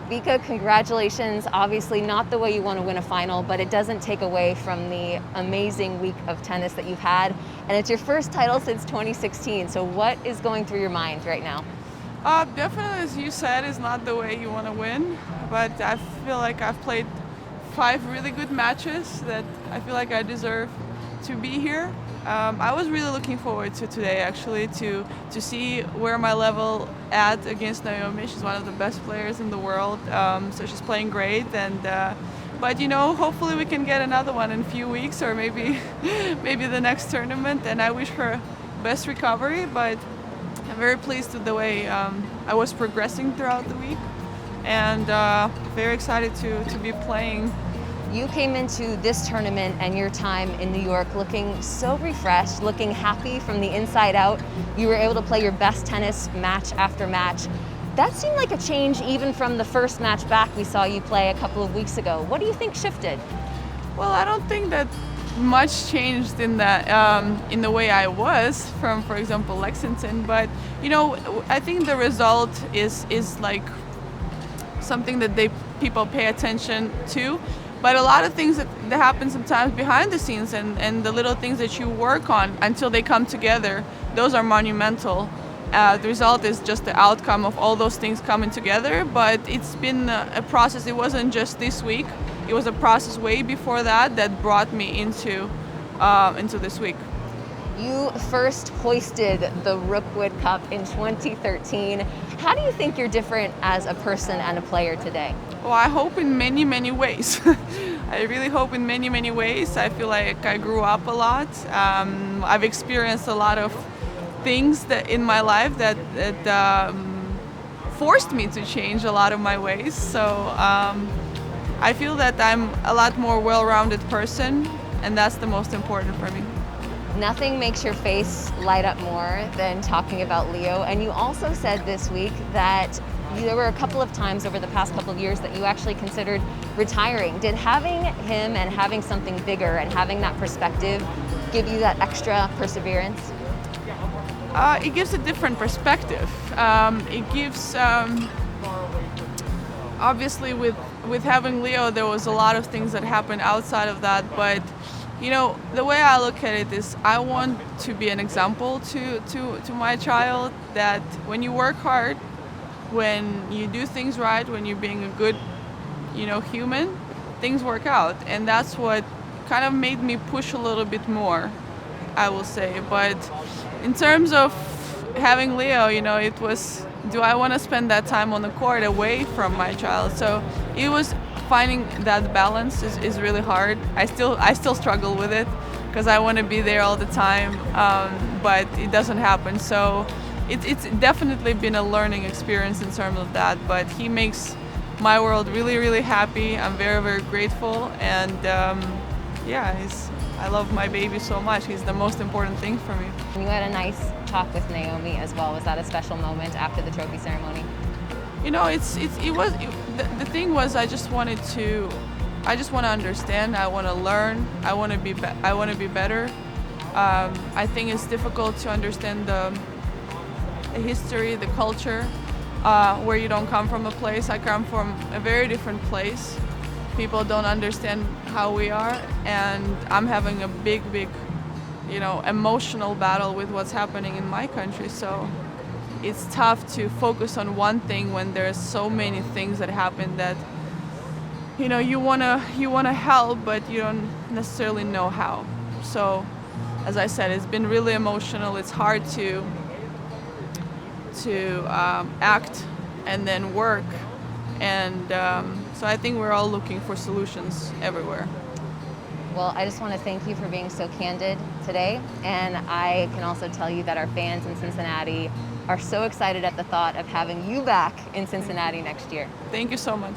Vika, congratulations. Obviously not the way you want to win a final, but it doesn't take away from the amazing week of tennis that you've had. And it's your first title since 2016. So what is going through your mind right now? Definitely, as you said, is not the way you want to win. But I feel like I've played 5 really good matches that I feel like I deserve to be here. I was really looking forward to today, actually, to see where my level at against Naomi. She's one of the best players in the world, so she's playing great. But hopefully we can get another one in a few weeks, or maybe the next tournament. And I wish her best recovery. But I'm very pleased with the way I was progressing throughout the week, and very excited to be playing. You came into this tournament and your time in New York looking so refreshed, looking happy from the inside out. You were able to play your best tennis match after match. That seemed like a change even from the first match back we saw you play a couple of weeks ago. What do you think shifted? Well, I don't think that much changed in that in the way I was from, for example, Lexington. But I think the result is like something that people pay attention to. But a lot of things that happen sometimes behind the scenes, and the little things that you work on until they come together, those are monumental. The result is just the outcome of all those things coming together. But it's been a process. It wasn't just this week. It was a process way before that brought me into this week. You first hoisted the Rookwood Cup in 2013. How do you think you're different as a person and a player today? Well, I hope in many, many ways. I really hope in many, many ways. I feel like I grew up a lot. I've experienced a lot of things that in my life that forced me to change a lot of my ways. So I feel that I'm a lot more well-rounded person, and that's the most important for me. Nothing makes your face light up more than talking about Leo. And you also said this week that there were a couple of times over the past couple of years that you actually considered retiring. Did having him and having something bigger and having that perspective give you that extra perseverance? It gives a different perspective. It gives, obviously with having Leo, there was a lot of things that happened outside of that, but the way I look at it is I want to be an example to my child that when you work hard, when you do things right, when you're being a good, human, things work out. And that's what kind of made me push a little bit more, I will say. But in terms of having Leo, it was, do I want to spend that time on the court away from my child? So it was finding that balance is really hard. I still struggle with it because I want to be there all the time, but it doesn't happen. So it's definitely been a learning experience in terms of that. But he makes my world really, really happy. I'm very, very grateful, and I love my baby so much. He's the most important thing for me. You had a nice talk with Naomi as well. Was that a special moment after the trophy ceremony? The thing was, I just want to understand. I want to learn. I want to be better. I think it's difficult to understand the history, the culture, where you don't come from a place. I come from a very different place. People don't understand how we are, and I'm having a big, emotional battle with what's happening in my country. So it's tough to focus on one thing when there's so many things that happen that you wanna help, but you don't necessarily know how. So as I said, it's been really emotional. It's hard to act and then work, and so I think we're all looking for solutions everywhere. Well, I just want to thank you for being so candid today, and I can also tell you that our fans in Cincinnati are so excited at the thought of having you back in Cincinnati next year. Thank you so much.